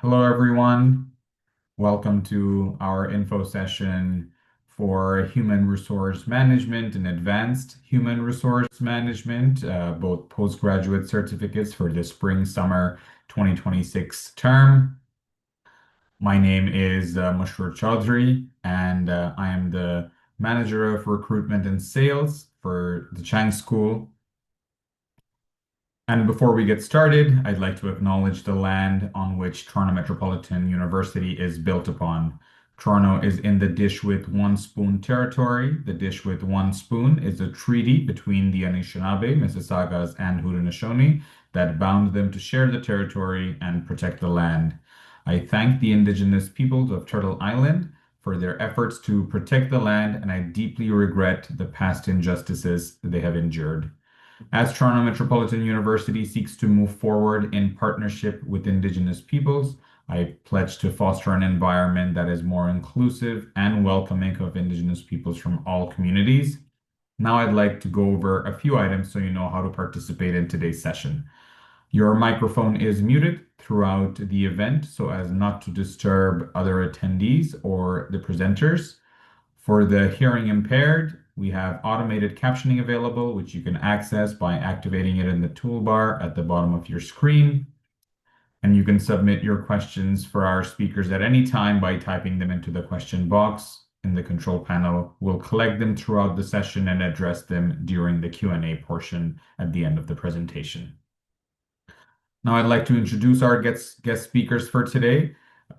Hello, everyone. Welcome to our info session for human resource management and advanced human resource management, both postgraduate certificates for the spring-summer 2026 term. My name is Mashroor Chaudhry, and I am the manager of recruitment and sales for the Chang School. And before we get started, I'd like to acknowledge the land on which Toronto Metropolitan University is built upon. Toronto is in the Dish with One Spoon territory. The Dish with One Spoon is a treaty between the Anishinaabe, Mississaugas, and Haudenosaunee that bound them to share the territory and protect the land. I thank the Indigenous peoples of Turtle Island for their efforts to protect the land, and I deeply regret the past injustices they have endured. As Toronto Metropolitan University seeks to move forward in partnership with Indigenous peoples, I pledge to foster an environment that is more inclusive and welcoming of Indigenous peoples from all communities. Now I'd like to go over a few items so you know how to participate in today's session. Your microphone is muted throughout the event so as not to disturb other attendees or the presenters. For the hearing impaired, we have automated captioning available, which you can access by activating it in the toolbar at the bottom of your screen. And you can submit your questions for our speakers at any time by typing them into the question box in the control panel. We'll collect them throughout the session and address them during the Q&A portion at the end of the presentation. Now I'd like to introduce our guest speakers for today.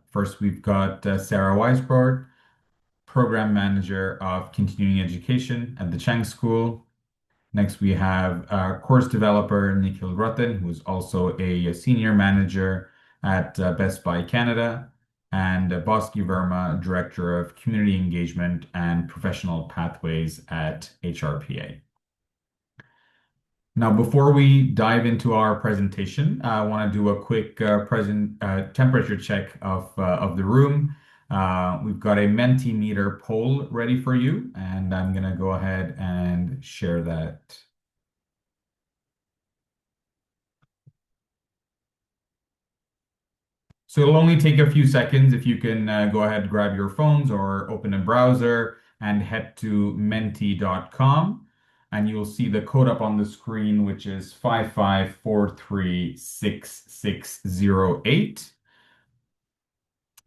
First, we've got Sarah Weisbrod, Program Manager of Continuing Education at the Chang School. Next, we have course developer Nikhil Ratan, who is also a senior manager at Best Buy Canada, and Bosky Verma, Director of Community Engagement and Professional Pathways at HRPA. Now, before we dive into our presentation, I want to do a quick temperature check of the room. We've got a Mentimeter poll ready for you, and I'm going to go ahead and share that. So it'll only take a few seconds. If you can go ahead, grab your phones or open a browser and head to menti.com, and you'll see the code up on the screen, which is 55436608.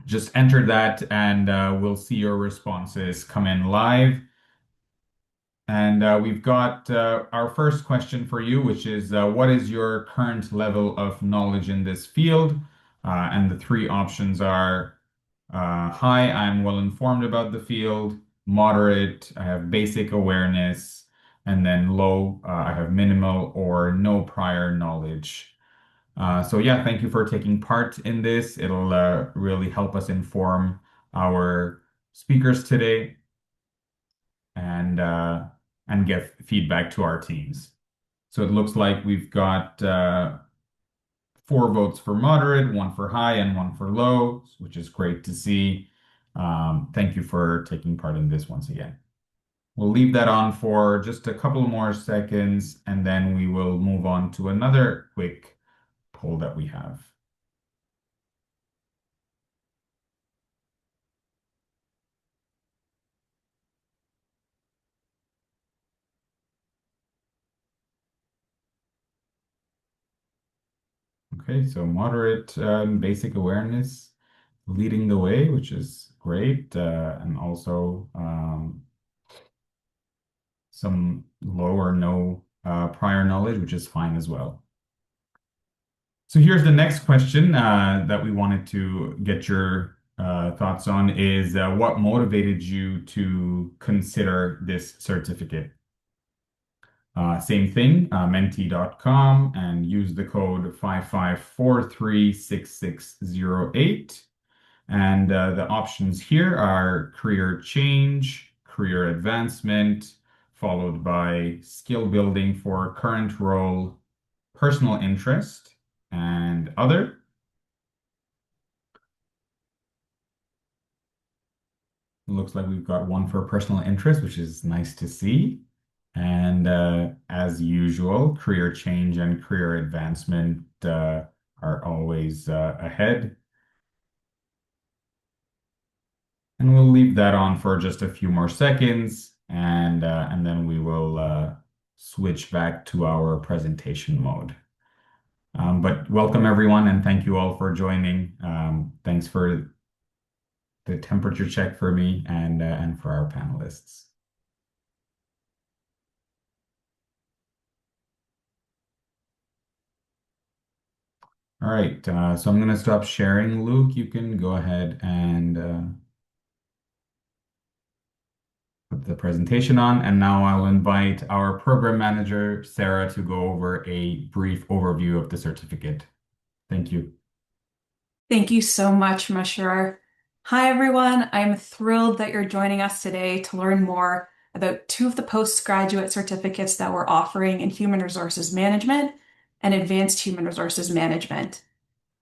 Just enter that and we'll see your responses come in live. And we've got our first question for you, which is what is your current level of knowledge in this field? And the three options are high, I'm well informed about the field; moderate, I have basic awareness; and then low, I have minimal or no prior knowledge. So yeah, thank you for taking part in this. It'll really help us inform our speakers today and give feedback to our teams. So it looks like we've got 4 votes for moderate, 1 for high, and 1 for low, which is great to see. Thank you for taking part in this once again. We'll leave that on for just a couple more seconds, and then we will move on to another quick poll that we have. Okay, so moderate basic awareness leading the way, which is great, and also some low or no prior knowledge, which is fine as well. So here's the next question that we wanted to get your thoughts on is what motivated you to consider this certificate? Same thing, menti.com, and use the code 55436608. And the options here are career change, career advancement, followed by skill building for current role, personal interest, and other. It looks like we've got 1 for personal interest, which is nice to see. And as usual, career change and career advancement are always ahead. And we'll leave that on for just a few more seconds, and then we will switch back to our presentation mode. But welcome everyone, and thank you all for joining. Thanks for the temperature check for me and for our panelists. All right, so I'm going to stop sharing. Luke, you can go ahead and put the presentation on. And now I'll invite our program manager, Sarah, to go over a brief overview of the certificate. Thank you. Thank you so much, Mashur. Hi, everyone. I'm thrilled that you're joining us today to learn more about two of the postgraduate certificates that we're offering in Human Resources Management and Advanced Human Resources Management.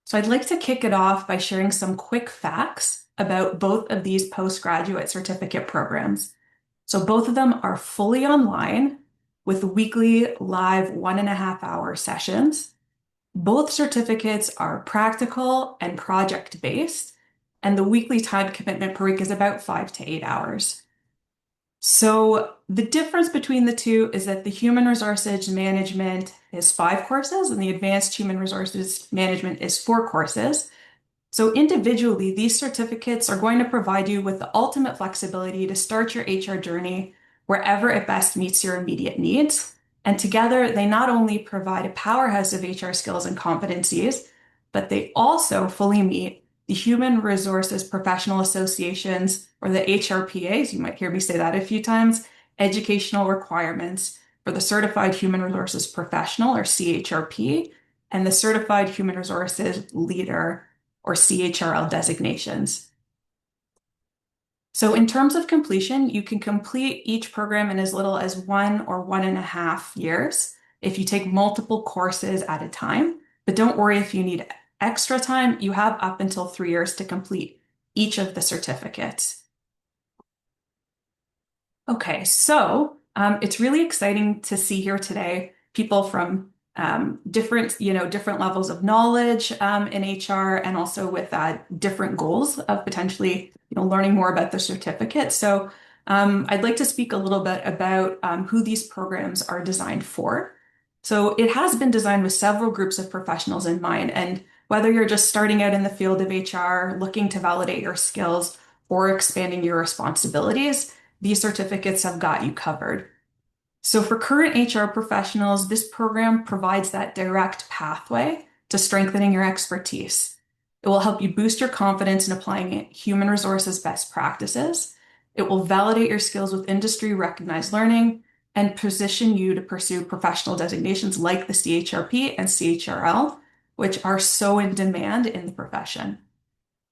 So I'd like to kick it off by sharing some quick facts about both of these postgraduate certificate programs. So both of them are fully online with weekly live 1.5 hour sessions. Both certificates are practical and project-based, and the weekly time commitment per week is about 5 to 8 hours. So the difference between the two is that the Human Resources Management is 5 courses and the Advanced Human Resources Management is 4 courses. So individually, these certificates are going to provide you with the ultimate flexibility to start your HR journey wherever it best meets your immediate needs. And together, they not only provide a powerhouse of HR skills and competencies, but they also fully meet the Human Resources Professional Associations, or the HRPAs, you might hear me say that a few times, educational requirements for the Certified Human Resources Professional, or CHRP, and the Certified Human Resources Leader, or CHRL designations. So in terms of completion, you can complete each program in as little as 1 or 1.5 years if you take multiple courses at a time. But don't worry if you need extra time, you have up until 3 years to complete each of the certificates. Okay, so it's really exciting to see here today people from different levels of knowledge in HR, and also with different goals of potentially, learning more about the certificate. So I'd like to speak a little bit about who these programs are designed for. So it has been designed with several groups of professionals in mind, and whether you're just starting out in the field of HR, looking to validate your skills, or expanding your responsibilities, these certificates have got you covered. So for current HR professionals, this program provides that direct pathway to strengthening your expertise. It will help you boost your confidence in applying human resources best practices. It will validate your skills with industry recognized learning and position you to pursue professional designations like the CHRP and CHRL, which are so in demand in the profession.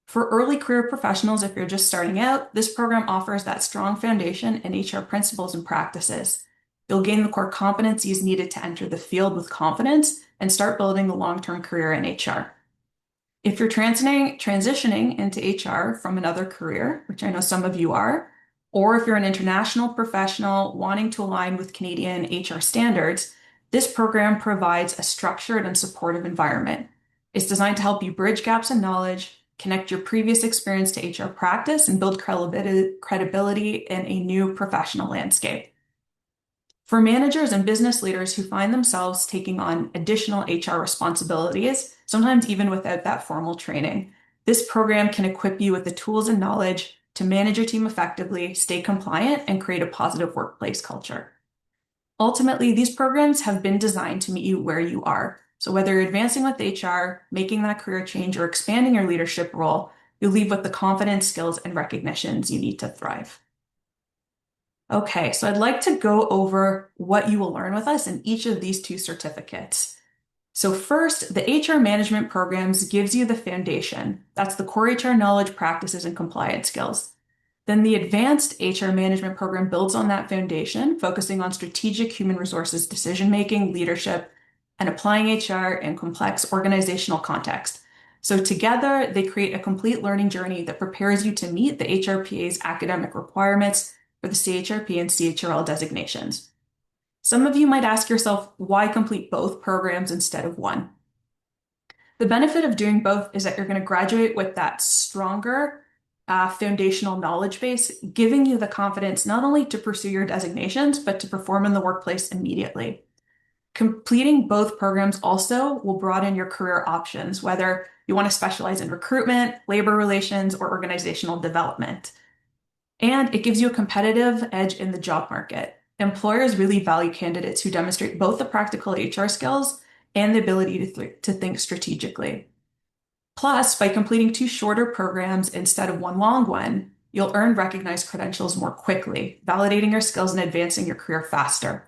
For early career professionals, if you're just starting out, this program offers that strong foundation in HR principles and practices. You'll gain the core competencies needed to enter the field with confidence and start building a long-term career in HR. If you're transitioning into HR from another career, which I know some of you are, or if you're an international professional wanting to align with Canadian HR standards, this program provides a structured and supportive environment. It's designed to help you bridge gaps in knowledge, connect your previous experience to HR practice, and build credibility in a new professional landscape. For managers and business leaders who find themselves taking on additional HR responsibilities, sometimes even without that formal training, this program can equip you with the tools and knowledge to manage your team effectively, stay compliant, and create a positive workplace culture. Ultimately, these programs have been designed to meet you where you are. So whether you're advancing with HR, making that career change, or expanding your leadership role, you'll leave with the confidence, skills, and recognitions you need to thrive. Okay, so I'd like to go over what you will learn with us in each of these two certificates. So first, the HR management programs gives you the foundation. That's the core HR knowledge, practices, and compliance skills. Then the advanced HR management program builds on that foundation, focusing on strategic human resources decision-making, leadership, and applying HR in complex organizational context. So together, they create a complete learning journey that prepares you to meet the HRPA's academic requirements for the CHRP and CHRL designations. Some of you might ask yourself, why complete both programs instead of one? The benefit of doing both is that you're going to graduate with that stronger foundational knowledge base, giving you the confidence not only to pursue your designations, but to perform in the workplace immediately. Completing both programs also will broaden your career options, whether you want to specialize in recruitment, labor relations, or organizational development. And it gives you a competitive edge in the job market. Employers really value candidates who demonstrate both the practical HR skills and the ability to think strategically. Plus, by completing two shorter programs instead of one long one, you'll earn recognized credentials more quickly, validating your skills and advancing your career faster.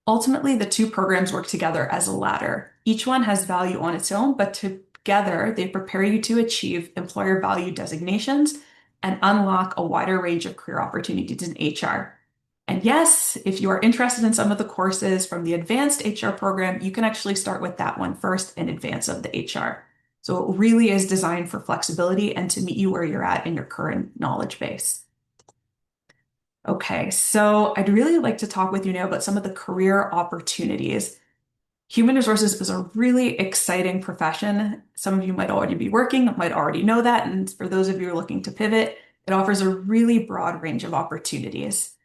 Ultimately, the two programs work together as a ladder. Each one has value on its own, but together they prepare you to achieve employer value designations and unlock a wider range of career opportunities in HR. And yes, if you are interested in some of the courses from the advanced HR program, you can actually start with that one first in advance of the HR. So it really is designed for flexibility and to meet you where you're at in your current knowledge base. Okay, so I'd really like to talk with you now about some of the career opportunities. Human resources is a really exciting profession. Some of you might already be working, might already know that. And for those of you who are looking to pivot, it offers a really broad range of opportunities.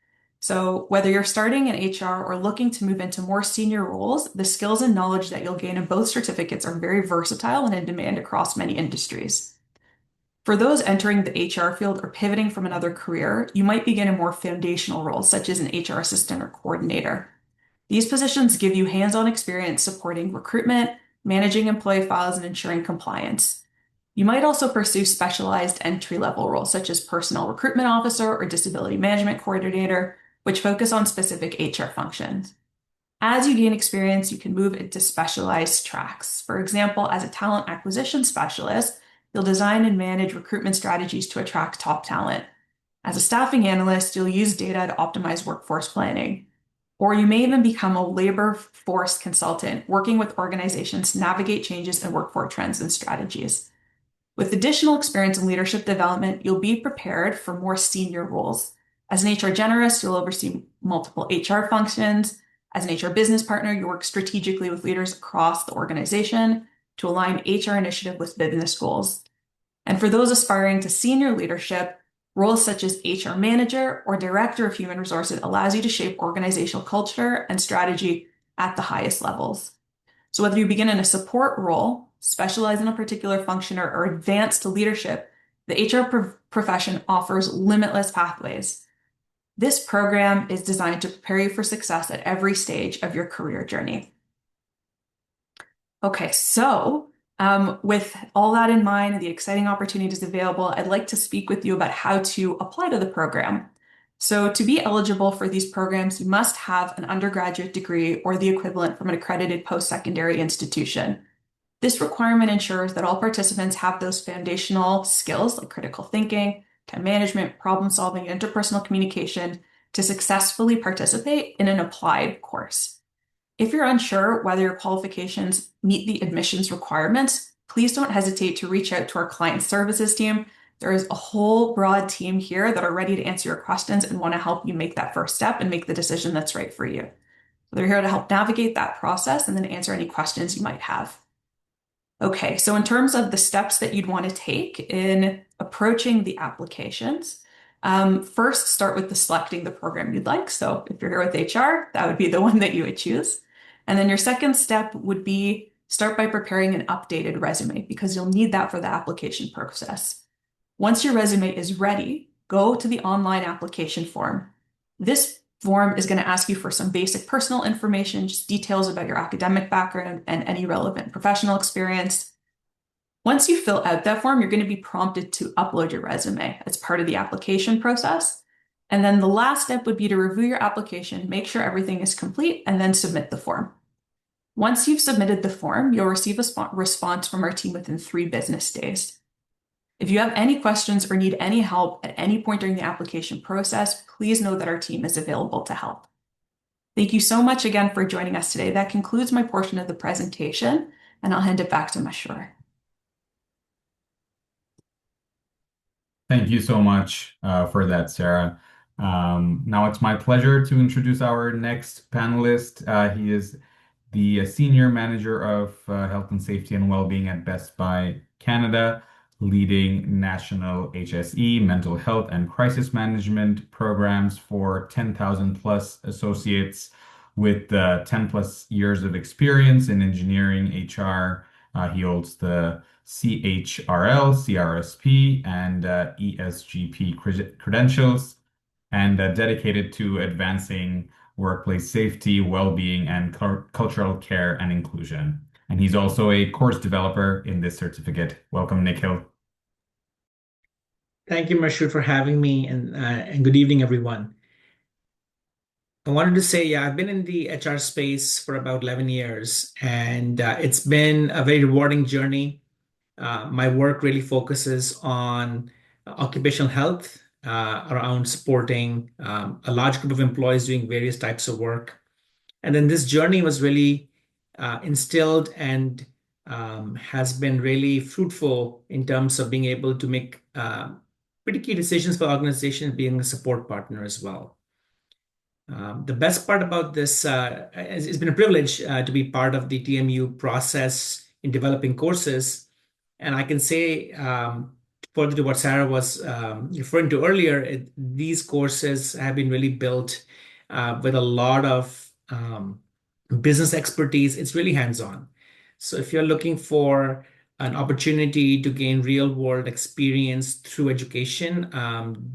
So whether you're starting in HR or looking to move into more senior roles, the skills and knowledge that you'll gain in both certificates are very versatile and in demand across many industries. For those entering the HR field or pivoting from another career, you might begin in more foundational roles, such as an HR assistant or coordinator. These positions give you hands-on experience supporting recruitment, managing employee files, and ensuring compliance. You might also pursue specialized entry-level roles, such as personal recruitment officer or disability management coordinator, which focus on specific HR functions. As you gain experience, you can move into specialized tracks. For example, as a talent acquisition specialist, you'll design and manage recruitment strategies to attract top talent. As a staffing analyst, you'll use data to optimize workforce planning. Or you may even become a labor force consultant, working with organizations to navigate changes in workforce trends and strategies. With additional experience in leadership development, you'll be prepared for more senior roles. As an HR generalist, you'll oversee multiple HR functions. As an HR business partner, you work strategically with leaders across the organization to align HR initiative with business goals. And for those aspiring to senior leadership, roles such as HR manager or director of human resources allows you to shape organizational culture and strategy at the highest levels. So whether you begin in a support role, specialize in a particular function, or advance to leadership, the HR profession offers limitless pathways. This program is designed to prepare you for success at every stage of your career journey. Okay, so with all that in mind and the exciting opportunities available, I'd like to speak with you about how to apply to the program. So to be eligible for these programs, you must have an undergraduate degree or the equivalent from an accredited post-secondary institution. This requirement ensures that all participants have those foundational skills like critical thinking, time management, problem solving, and interpersonal communication to successfully participate in an applied course. If you're unsure whether your qualifications meet the admissions requirements, please don't hesitate to reach out to our client services team. There is a whole broad team here that are ready to answer your questions and want to help you make that first step and make the decision that's right for you. So they're here to help navigate that process and then answer any questions you might have. Okay, so in terms of the steps that you'd want to take in approaching the applications, first start with selecting the program you'd like. So if you're here with HR, that would be the one that you would choose. And then your second step would be start by preparing an updated resume because you'll need that for the application process. Once your resume is ready, go to the online application form. This form is going to ask you for some basic personal information, just details about your academic background and any relevant professional experience. Once you fill out that form, you're going to be prompted to upload your resume as part of the application process. And then the last step would be to review your application, make sure everything is complete, and then submit the form. Once you've submitted the form, you'll receive a response from our team within 3 business days. If you have any questions or need any help at any point during the application process, please know that our team is available to help. Thank you so much again for joining us today. That concludes my portion of the presentation, and I'll hand it back to Mashur. Thank you so much for that, Sarah. Now it's my pleasure to introduce our next panelist. He is the Senior Manager of Health and Safety and Wellbeing at Best Buy Canada, leading national HSE, mental health and crisis management programs for 10,000 plus associates with 10 plus years of experience in engineering, HR. He holds the CHRL, CRSP, and ESGP credentials, and dedicated to advancing workplace safety, well-being, and cultural care and inclusion. And he's also a course developer in this certificate. Welcome, Nikhil. Thank you, Marshall, for having me, and good evening, everyone. I wanted to say, yeah, I've been in the HR space for about 11 years, and it's been a very rewarding journey. My work really focuses on occupational health, around supporting a large group of employees doing various types of work. And then this journey was really instilled and has been really fruitful in terms of being able to make pretty key decisions for organizations, being a support partner as well. The best part about this, it's been a privilege to be part of the TMU process in developing courses. And I can say, further to what Sarah was referring to earlier, these courses have been really built with a lot of business expertise. It's really hands-on. So if you're looking for an opportunity to gain real-world experience through education,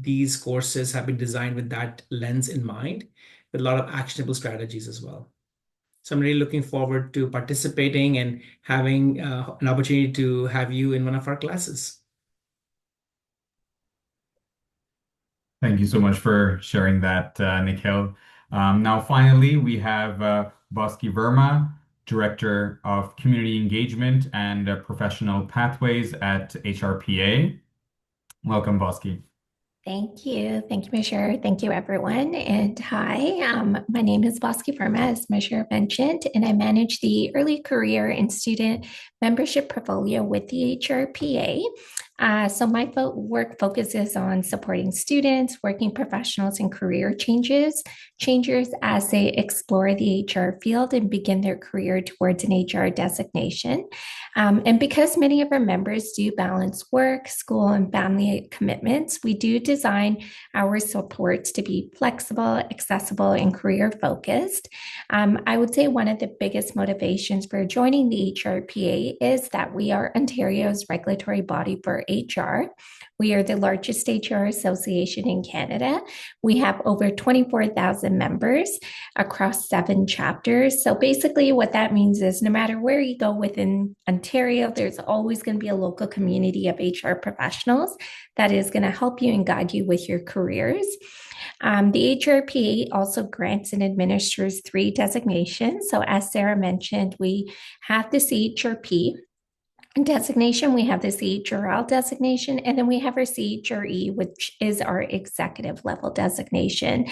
these courses have been designed with that lens in mind, with a lot of actionable strategies as well. So I'm really looking forward to participating and having an opportunity to have you in one of our classes. Thank you so much for sharing that, Nikhil. Now, finally, we have Bosky Verma, Director of Community Engagement and Professional Pathways at HRPA. Welcome, Bosky. Thank you. Thank you, Measure. Thank you, everyone. And hi, my name is Bosky Verma, as Measure mentioned, and I manage the early career and student membership portfolio with the HRPA. So my work focuses on supporting students, working professionals, and career changers as they explore the HR field and begin their career towards an HR designation. And because many of our members do balance work, school, and family commitments, we do design our supports to be flexible, accessible, and career focused. I would say one of the biggest motivations for joining the HRPA is that we are Ontario's regulatory body for HR. We are the largest HR association in Canada. We have over 24,000 members across 7 chapters. So basically what that means is no matter where you go within Ontario, there's always going to be a local community of HR professionals that is going to help you and guide you with your careers. The HRPA also grants and administers 3 designations. So as Sarah mentioned, we have the CHRP designation, we have the CHRL designation, and then we have our CHRE, which is our executive level designation.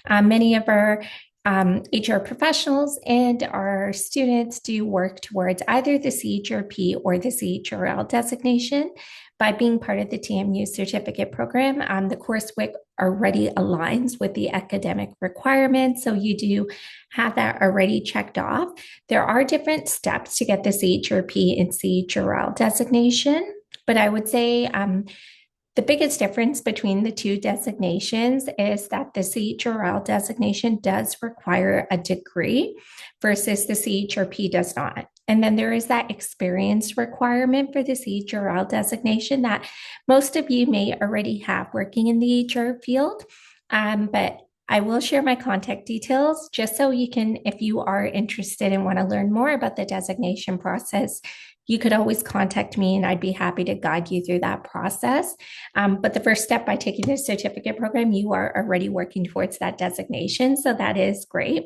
Many of our HR professionals and our students do work towards either the CHRP or the CHRL designation. By being part of the TMU certificate program, the coursework already aligns with the academic requirements. So you do have that already checked off. There are different steps to get the CHRP and CHRL designation, but I would say the biggest difference between the 2 designations is that the CHRL designation does require a degree versus the CHRP does not. And then there is that experience requirement for the CHRL designation that most of you may already have working in the HR field. But I will share my contact details just so you can, if you are interested and want to learn more about the designation process, you could always contact me and I'd be happy to guide you through that process. But the first step by taking the certificate program, you are already working towards that designation. So that is great.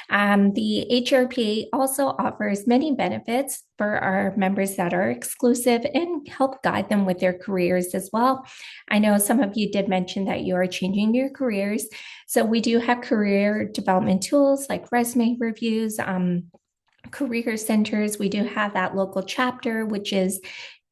The HRPA also offers many benefits for our members that are exclusive and help guide them with their careers as well. I know some of you did mention that you are changing your careers. So we do have career development tools like resume reviews, career centers. We do have that local chapter, which is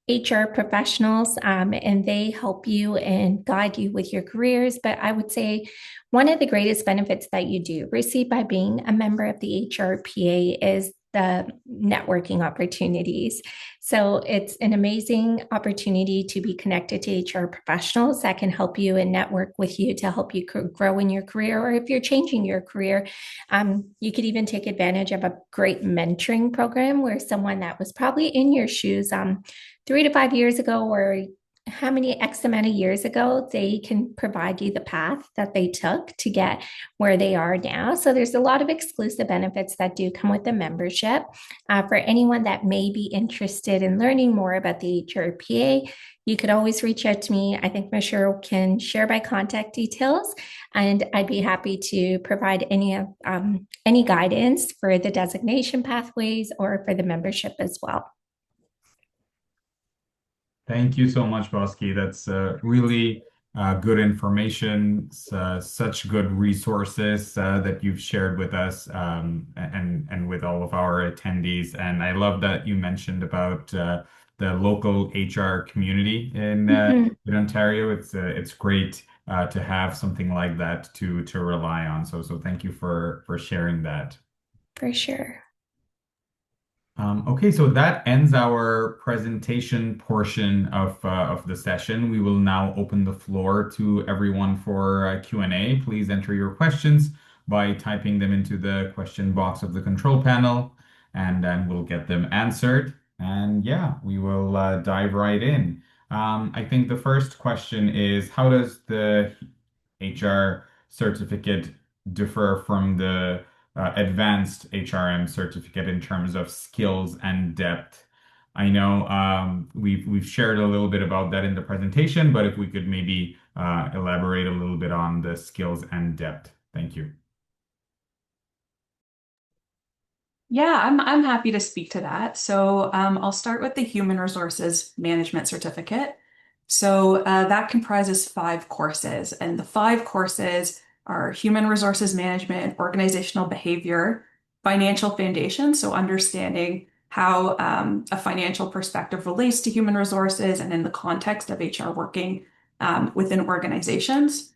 HR professionals, and they help you and guide you with your careers. But I would say one of the greatest benefits that you do receive by being a member of the HRPA is the networking opportunities. So it's an amazing opportunity to be connected to HR professionals that can help you and network with you to help you grow in your career. Or if you're changing your career, you could even take advantage of a great mentoring program where someone that was probably in your shoes 3 to 5 years ago, or how many X amount of years ago, they can provide you the path that they took to get where they are now. So there's a lot of exclusive benefits that do come with the membership. For anyone that may be interested in learning more about the HRPA, you could always reach out to me. I think Michelle can share my contact details, and I'd be happy to provide any guidance for the designation pathways or for the membership as well. Thank you so much, Bosky. That's really good information, such good resources that you've shared with us and with all of our attendees. And I love that you mentioned about the local HR community in Ontario. It's great to have something like that to rely on. So thank you for sharing that. For sure. Okay, so that ends our presentation portion of the session. We will now open the floor to everyone for Q&A. Please enter your questions by typing them into the question box of the control panel, and then we'll get them answered. And yeah, we will dive right in. I think the first question is, how does the HR certificate differ from the advanced HRM certificate in terms of skills and depth? I know we've shared a little bit about that in the presentation, but if we could maybe elaborate a little bit on the skills and depth. Thank you. Yeah, I'm happy to speak to that. So I'll start with the Human Resources Management Certificate. So that comprises 5 courses, and the 5 courses are Human Resources Management, Organizational Behavior, Financial Foundation, so understanding how a financial perspective relates to human resources and in the context of HR working within organizations.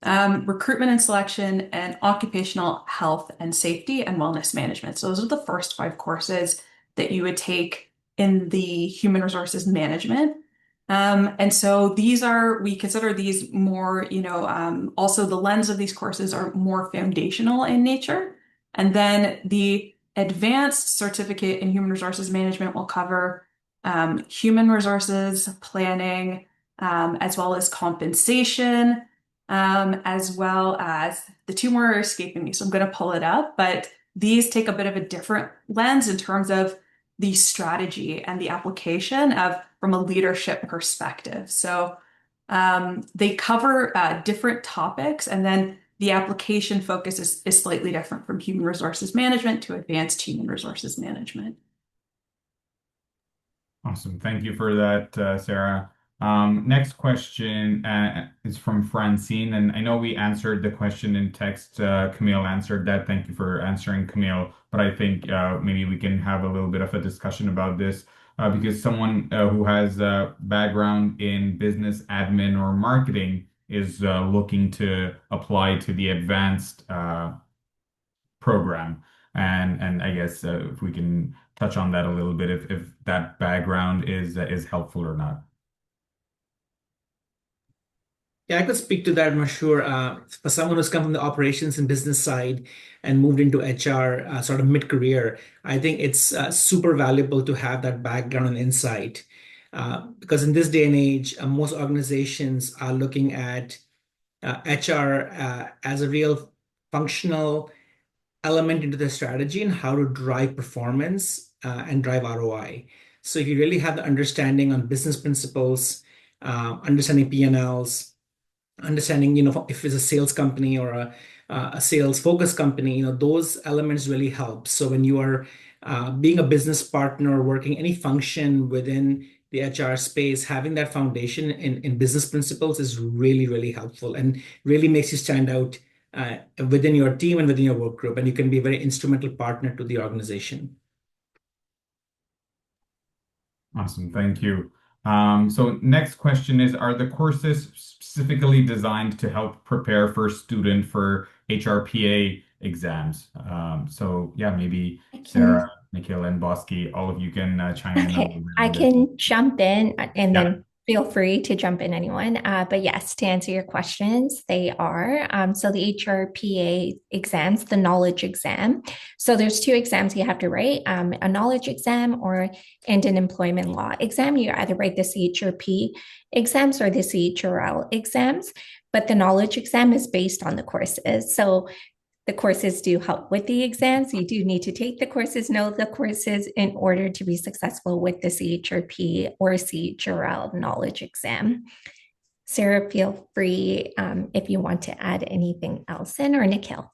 Recruitment and selection, and occupational health and safety and wellness management. So those are the first 5 courses that you would take in the human resources management. And so we consider these more, also the lens of these courses are more foundational in nature. And then the advanced certificate in human resources management will cover human resources planning, as well as compensation, as well as the 2 more are escaping me, so I'm going to pull it up. But these take a bit of a different lens in terms of the strategy and the application from a leadership perspective. So they cover different topics, and then the application focus is slightly different from human resources management to advanced human resources management. Awesome. Thank you for that, Sarah. Next question is from Francine, and I know we answered the question in text. Camille answered that. Thank you for answering, Camille. But I think maybe we can have a little bit of a discussion about this because someone who has a background in business admin or marketing is looking to apply to the advanced program. And I guess if we can touch on that a little bit, if that background is helpful or not. Yeah, I could speak to that, Mashur. For someone who's come from the operations and business side and moved into HR sort of mid-career, I think it's super valuable to have that background and insight. Because in this day and age, most organizations are looking at HR as a real functional element into the strategy and how to drive performance and drive ROI. So if you really have the understanding on business principles, understanding P&Ls, understanding, if it's a sales company or a sales focused company, those elements really help. So when you are being a business partner, working any function within the HR space, having that foundation in business principles is really, really helpful and really makes you stand out within your team and within your work group. And you can be a very instrumental partner to the organization. Awesome. Thank you. So next question is, are the courses specifically designed to help prepare for student for HRPA exams? So yeah, maybe Sarah. Nikhil and Bosky, all of you can chime in Okay, I around this. can jump in and Yeah. then feel free to jump in, anyone. But yes, to answer your questions, they are. So the HRPA exams, the knowledge exam. So there's two exams you have to write, a knowledge exam or and an employment law exam. You either write the CHRP exams or the CHRL exams, but the knowledge exam is based on the courses. So the courses do help with the exams. You do need to take the courses, know the courses in order to be successful with the CHRP or CHRL knowledge exam. Sarah, feel free if you want to add anything else in, or Nikhil.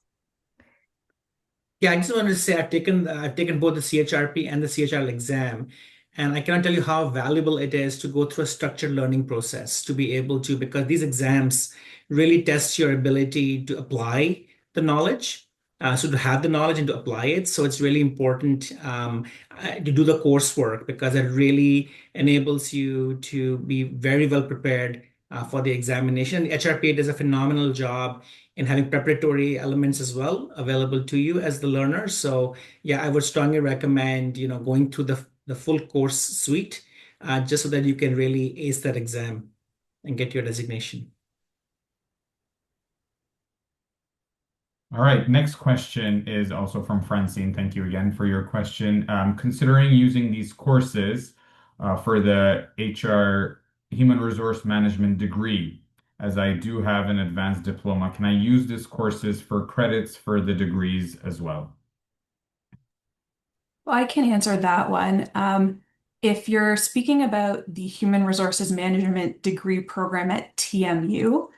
Yeah, I just wanted to say I've taken both the CHRP and the CHRL exam, and I cannot tell you how valuable it is to go through a structured learning process to be able to, because these exams really test your ability to apply the knowledge. So to have the knowledge and to apply it, so it's really important to do the coursework because it really enables you to be very well prepared for the examination. The HRPA does a phenomenal job in having preparatory elements as well available to you as the learner. So yeah, I would strongly recommend, going through the full course suite just so that you can really ace that exam and get your designation. All right, next question is also from Francine. Thank you again for your question. Considering using these courses for the HR Human Resource Management degree, as I do have an advanced diploma, can I use these courses for credits for the degrees as well? Well, I can answer that one. If you're speaking about the Human Resources Management degree program at TMU,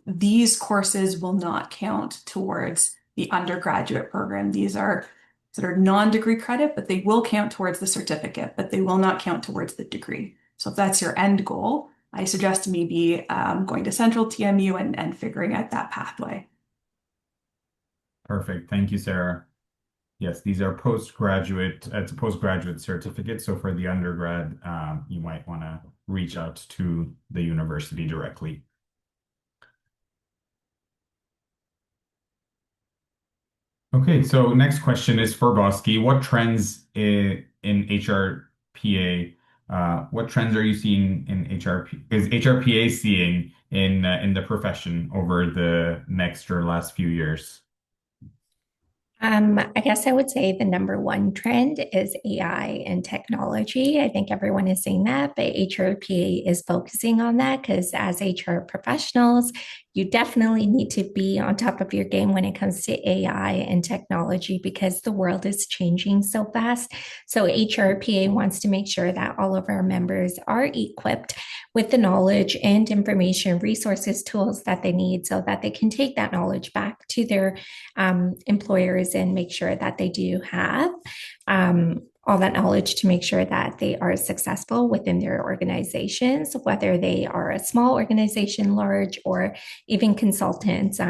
these courses will not count towards the undergraduate program. These are sort of non-degree credit, but they will count towards the certificate, but they will not count towards the degree. So if that's your end goal, I suggest maybe going to Central TMU and figuring out that pathway. Perfect. Thank you, Sarah. Yes, these are postgraduate, it's a postgraduate certificate. So for the undergrad, you might want to reach out to the university directly. Okay, so next question is for Bosky. What trends in HRPA, what trends are you seeing in is HRPA seeing in the profession over the next or last few years? I guess I would say the number one trend is AI and technology. I think everyone is saying that, but HRPA is focusing on that because as HR professionals, you definitely need to be on top of your game when it comes to AI and technology because the world is changing so fast. So HRPA wants to make sure that all of our members are equipped with the knowledge and information, resources, tools that they need so that they can take that knowledge back to their employers and make sure that they do have all that knowledge to make sure that they are successful within their organizations, whether they are a small organization, large, or even consultants.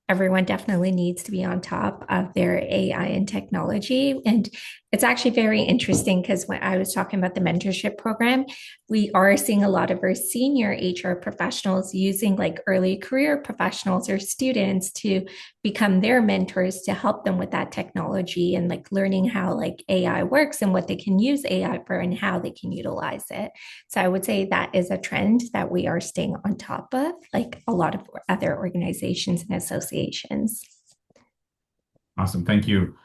Everyone definitely needs to be on top of their AI and technology. And it's actually very interesting because when I was talking about the mentorship program, we are seeing a lot of our senior HR professionals using like early career professionals or students to become their mentors to help them with that technology and like learning how like AI works and what they can use AI for and how they can utilize it. So I would say that is a trend that we are staying on top of, like a lot of other organizations and associations. Awesome, thank you.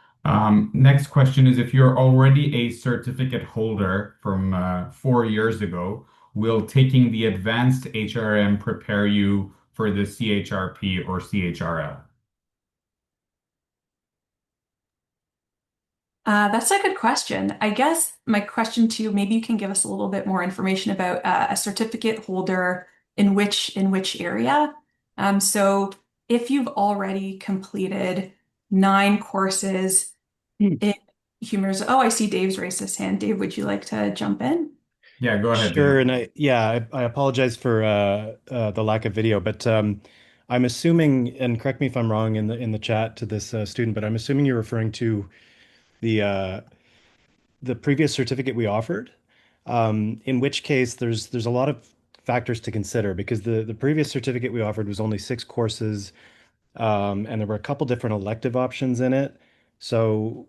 Next question is if you're already a certificate holder from 4 years ago, will taking the advanced HRM prepare you for the CHRP or CHRL? That's a good question. I guess my question to you, maybe you can give us a little bit more information about a certificate holder in which area. So if you've already completed 9 courses in humors, oh, I see Dave's raised his hand. Dave, would you like to jump in? Yeah, go ahead, Dave. Sure, and I apologize for the lack of video, but I'm assuming, and correct me if I'm wrong in the chat to this student, but I'm assuming you're referring to the uh, the previous certificate we offered. In which case, there's a lot of factors to consider because the previous certificate we offered was only 6 courses, and there were a couple different elective options in it. So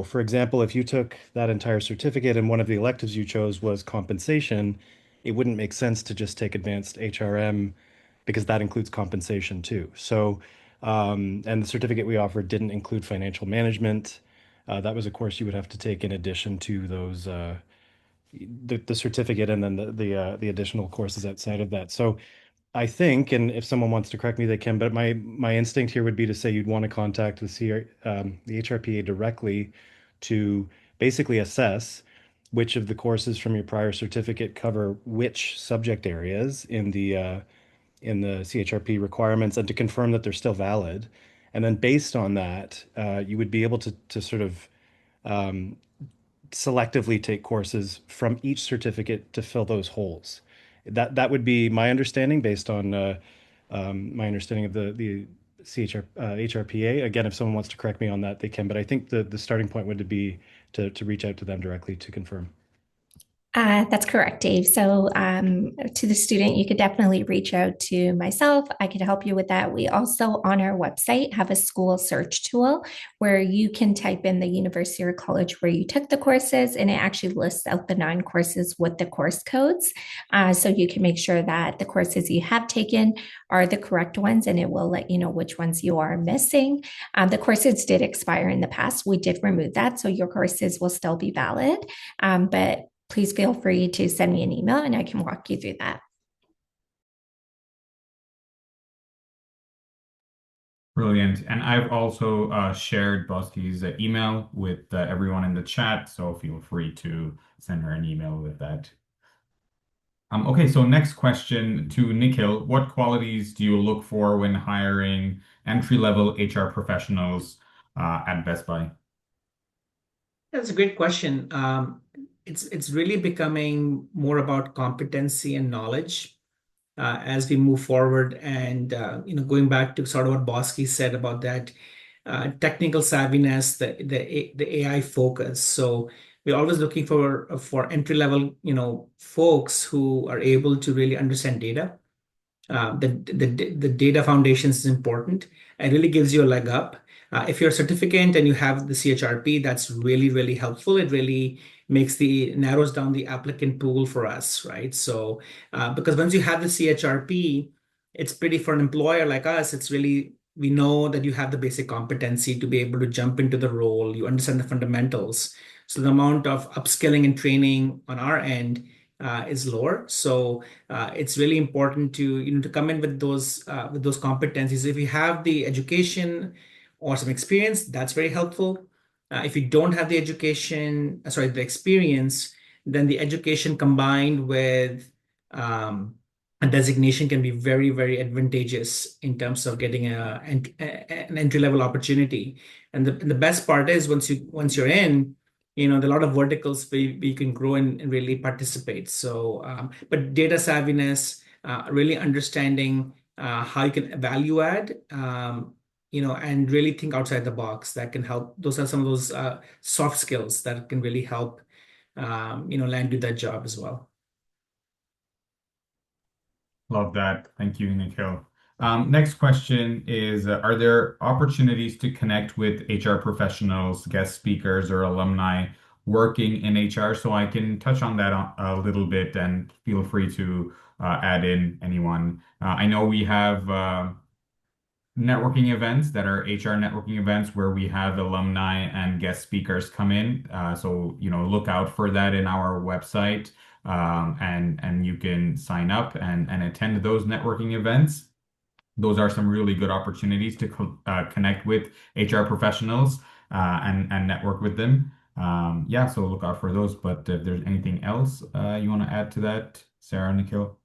for example, if you took that entire certificate and one of the electives you chose was compensation, it wouldn't make sense to just take advanced HRM because that includes compensation too. So, and the certificate we offered didn't include financial management. That was a course you would have to take in addition to those the certificate and then the additional courses outside of that. So I think, and if someone wants to correct me, they can, but my instinct here would be to say you'd want to contact the HRPA directly to basically assess which of the courses from your prior certificate cover which subject areas in the CHRP requirements and to confirm that they're still valid. And then based on that, you would be able to sort of um, selectively take courses from each certificate to fill those holes. That would be my understanding based on my understanding of the HRPA. Again, if someone wants to correct me on that, they can. But I think the starting point would be to reach out to them directly to confirm. That's correct, Dave. So, to the student, you could definitely reach out to myself. I could help you with that. We also, on our website, have a school search tool where you can type in the university or college where you took the courses, and it actually lists out the 9 courses with the course codes. So, you can make sure that the courses you have taken are the correct ones, and it will let you know which ones you are missing. The courses did expire in the past. We did remove that, so your courses will still be valid. But please feel free to send me an email and I can walk you through that. Brilliant. And I've also shared Boski's email with everyone in the chat, so feel free to send her an email with that. Okay, so next question to Nikhil. What qualities do you look for when hiring entry-level HR professionals at Best Buy? That's a great question. It's really becoming more about competency and knowledge as we move forward. And going back to sort of what Bosky said about that technical savviness, the AI focus. So we're always looking for entry level, folks who are able to really understand data. The data foundations is important. It really gives you a leg up. If you're a certificant and you have the CHRP, that's really, really helpful. It really narrows down the applicant pool for us, right? So, because once you have the CHRP, it's pretty for an employer like us, it's really, we know that you have the basic competency to be able to jump into the role. You understand the fundamentals. So the amount of upskilling and training on our end is lower. So it's really important to come in with those competencies. If you have the education or some experience, that's very helpful. If you don't have the the experience, then the education combined with a designation can be very, very advantageous in terms of getting an entry level opportunity. And the best part is once you're in, there are a lot of verticals where you can grow and really participate. So, but data savviness, really understanding how you can value add, and really think outside the box. That can help. Those are some of those soft skills that can really help, land you that job as well. Love that. Thank you, Nikhil. Next question is, are there opportunities to connect with HR professionals, guest speakers, or alumni working in HR? So I can touch on that a little bit and feel free to add in anyone. I know we have networking events that are HR networking events where we have alumni and guest speakers come in. So, look out for that in our website. And you can sign up and attend those networking events. Those are some really good opportunities to connect with HR professionals and network with them. Yeah, so look out for those. But if there's anything else you want to add to that, Sarah, Nikhil?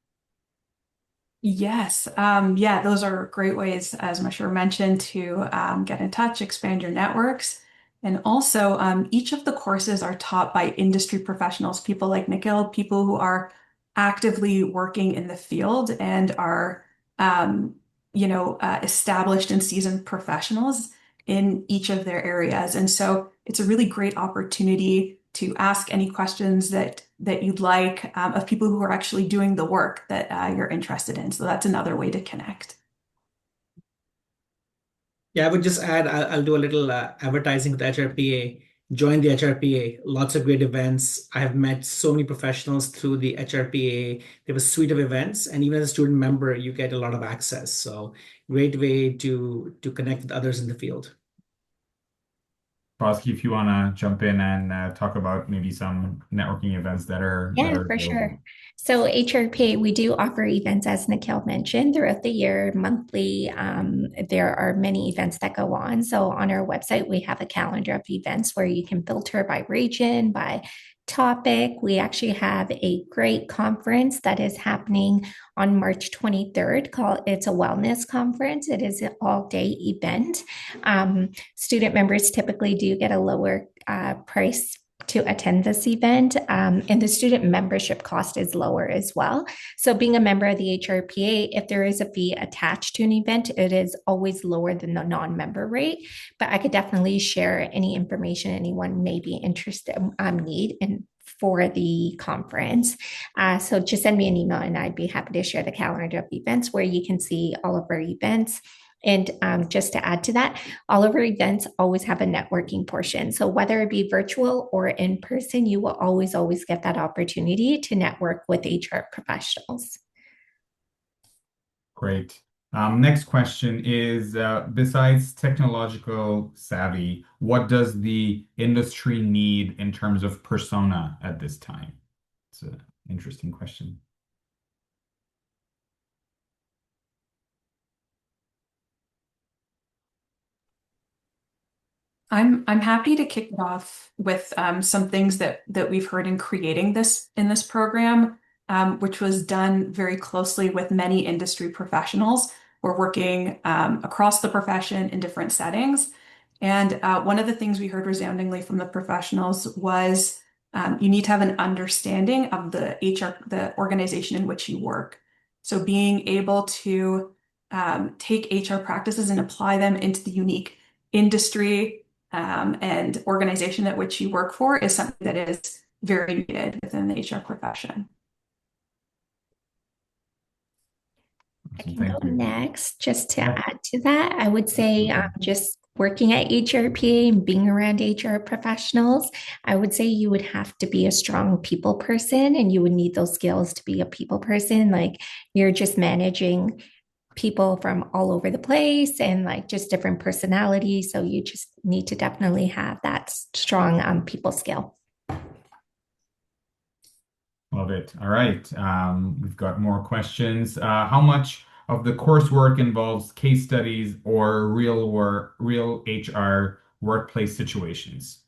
Yes. Yeah, those are great ways, as Mashur mentioned, to get in touch, expand your networks. And also, each of the courses are taught by industry professionals, people like Nikhil, people who are actively working in the field and are, established and seasoned professionals in each of their areas. And so it's a really great opportunity to ask any questions that you'd like of people who are actually doing the work that you're interested in. So that's another way to connect. Yeah, I would just add, I'll do a little advertising with HRPA. join the HRPA. Lots of great events. I have met so many professionals through the HRPA. They have a suite of events, and even as a student member, you get a lot of access. So great way to connect with others in the field. Bosky, if you want to jump in and talk about maybe some networking events that Yeah, are for sure. available. So HRP, we do offer events, as Nikhil mentioned, throughout the year, monthly. There are many events that go on. So on our website, we have a calendar of events where you can filter by region, by topic. We actually have a great conference that is happening on March 23rd called It's a Wellness Conference. It is an all-day event. Student members typically do get a lower price to attend this event. And the student membership cost is lower as well. So, being a member of the HRPA, if there is a fee attached to an event, it is always lower than the non member rate. But I could definitely share any information anyone may be interested need in for the conference. So just send me an email and I'd be happy to share the calendar of events where you can see all of our events. And just to add to that, all of our events always have a networking portion. So whether it be virtual or in person, you will always get that opportunity to network with HR professionals. Great. Next question is, besides technological savvy, what does the industry need in terms of persona at this time? It's an interesting question. I'm happy to kick it off with some things that we've heard in creating this in this program, which was done very closely with many industry professionals. We're working across the profession in different settings, and one of the things we heard resoundingly from the professionals was you need to have an understanding of the HR, the organization in which you work. So being able to take HR practices and apply them into the unique industry and organization at which you work for is something that is very needed within the HR profession. I Awesome. can go Thank you. next. Just to Yeah. add to that, I would say just working at HRPA and being around HR professionals, I would say you would have to be a strong people person and you would need those skills to be a people person. Like you're just managing people from all over the place and like just different personalities. So you just need to definitely have that strong people skill. Love it. All right. We've got more questions. How much of the coursework involves case studies or real HR workplace situations?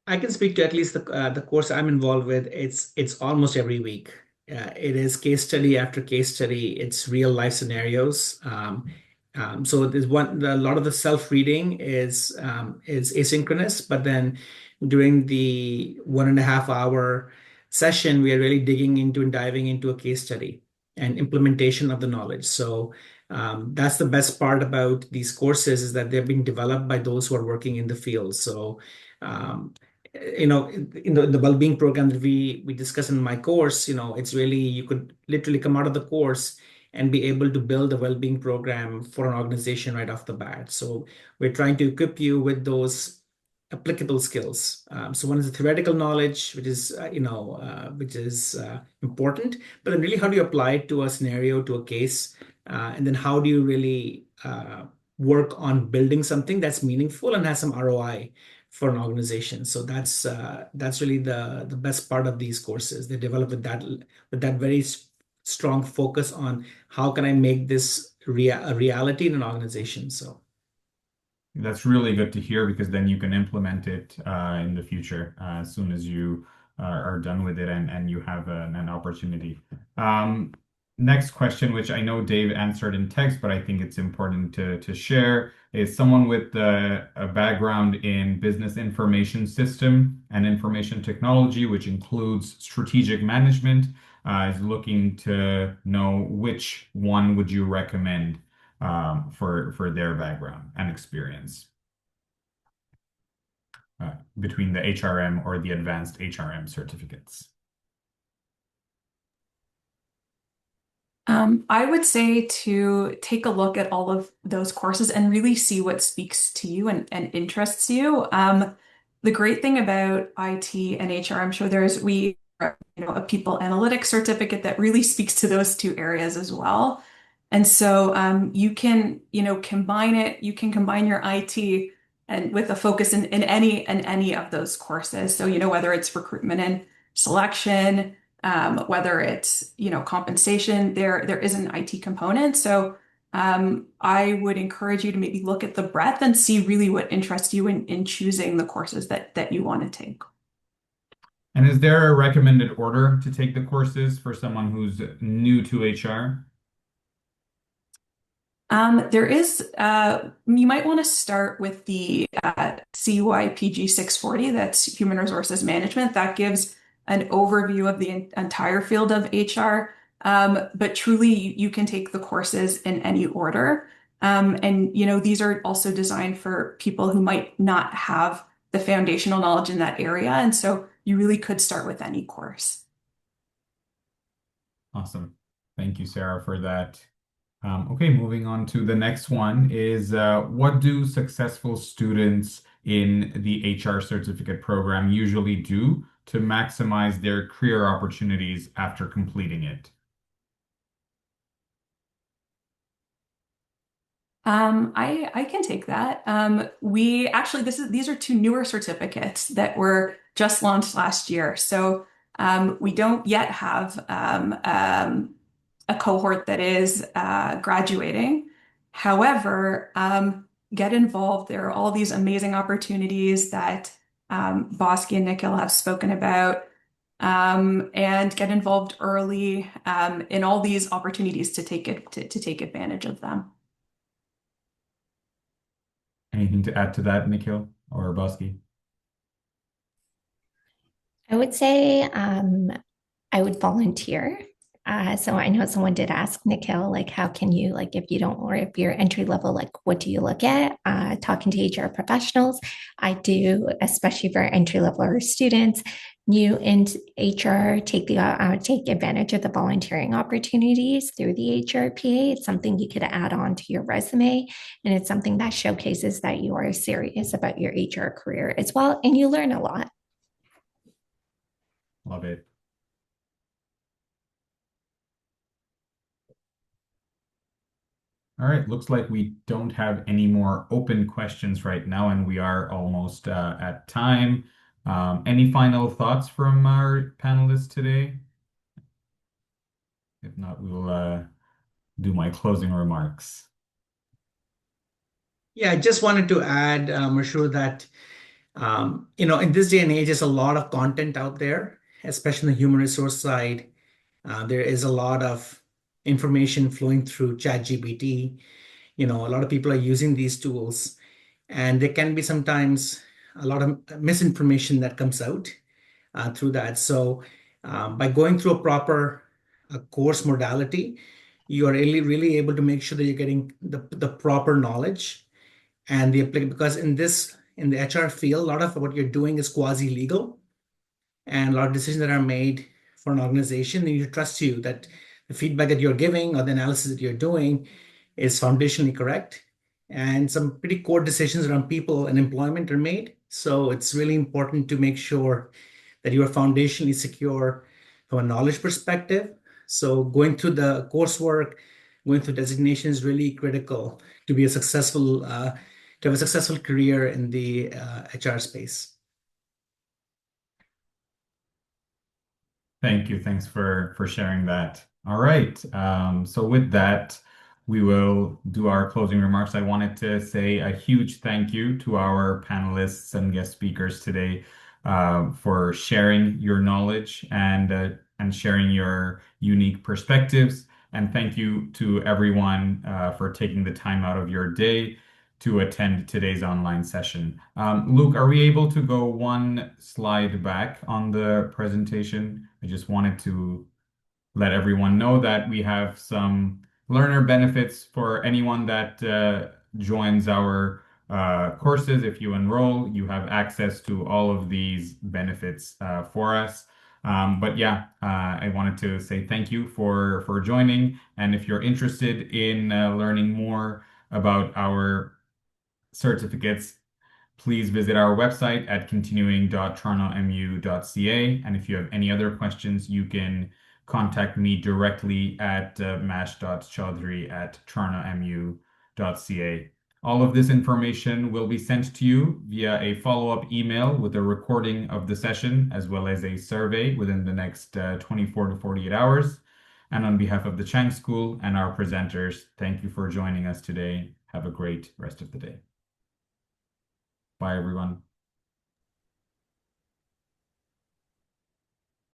I can speak to at least the course I'm involved with. It's almost every week. It is case study after case study. It's real life scenarios. So there's a lot of the self reading is asynchronous, but then during the 1.5 hour session, we are really digging into and diving into a case study and implementation of the knowledge. So that's the best part about these courses is that they're being developed by those who are working in the field. So um, in the well-being program that we discuss in my course, it's really you could literally come out of the course and be able to build a well-being program for an organization right off the bat. So we're trying to equip you with those applicable skills. So one is the theoretical knowledge, which is important, but then really how do you apply it to a scenario, to a case, and then how do you really work on building something that's meaningful and has some ROI for an organization. So that's really the best part of these courses. They develop with that very strong focus on how can I make this a reality in an organization. So That's really good to hear because then you can implement it in the future as soon as you are done with it and you have an opportunity. Um, Next question, which I know Dave answered in text, but I think it's important to share, is someone with a background in business information system and information technology, which includes strategic management, is looking to know which one would you recommend for their background and experience between the HRM or the advanced HRM certificates. I would say to take a look at all of those courses and really see what speaks to you and interests you. The great thing about IT and HR, I'm sure a people analytics certificate that really speaks to those two areas as well. And so you can, combine it, you can combine your IT and with a focus in any of those courses. So, whether it's recruitment and selection, whether it's, compensation, there is an IT component. So I would encourage you to maybe look at the breadth and see really what interests you in choosing the courses that you want to take. And is there a recommended order to take the courses for someone who's new to HR? You might want to start with the CYPG 640, that's Human Resources Management. That gives an overview of the entire field of HR. But truly, you can take the courses in any order. And, these are also designed for people who might not have the foundational knowledge in that area. And so you really could start with any course. Awesome. Thank you, Sarah, for that. Okay, moving on to the next one is what do successful students in the HR certificate program usually do to maximize their career opportunities after completing it? I can take that. We actually these are two newer certificates that were just launched last year. So we don't yet have a cohort that is graduating. However, get involved. There are all these amazing opportunities that Bosky and Nikhil have spoken about. And get involved early in all these opportunities to take advantage of them. Anything to add to that, Nikhil or Bosky? I would say I would volunteer. So I know someone did ask Nikhil, like, how can you, like, if you don't, or if you're entry level, like, what do you look at? Talking to HR professionals, I do, especially for entry level or students, new in HR, take advantage of the volunteering opportunities through the HRPA. It's something you could add on to your resume, and it's something that showcases that you are serious about your HR career as well, and you learn a lot. Love it. All right, looks like we don't have any more open questions right now, and we are almost at time. Any final thoughts from our panelists today? If not, we will do my closing remarks. Yeah, I just wanted to add, Mashur, that in this day and age, there's a lot of content out there, especially on the human resource side. There is a lot of information flowing through ChatGPT. A lot of people are using these tools, and there can be sometimes a lot of misinformation that comes out through that. So, by going through a proper course modality, you are really able to make sure that you're getting the proper knowledge and because in the HR field, a lot of what you're doing is quasi legal, and a lot of decisions that are made for an organization, they need to trust you that the feedback that you're giving or the analysis that you're doing is foundationally correct. And some pretty core decisions around people and employment are made. So it's really important to make sure that you are foundationally secure from a knowledge perspective. So going through the coursework, going through designation is really critical to be to have a successful career in the HR space. Thank you. Thanks for sharing that. All right. So with that, we will do our closing remarks. I wanted to say a huge thank you to our panelists and guest speakers today for sharing your knowledge and sharing your unique perspectives. And thank you to everyone for taking the time out of your day to attend today's online session. Luke, are we able to go one slide back on the presentation? I just wanted to let everyone know that we have some learner benefits for anyone that joins our courses. If you enroll, you have access to all of these benefits for us. But yeah, I wanted to say thank you for joining. And if you're interested in learning more about our certificates, please visit our website at continuing.torontomu.ca. And if you have any other questions, you can contact me directly at mash.chaudhry@torontomu.ca. All of this information will be sent to you via a follow-up email with a recording of the session, as well as a survey within the next 24 to 48 hours. And on behalf of the Chang School and our presenters, thank you for joining us today. Have a great rest of the day. Bye, everyone.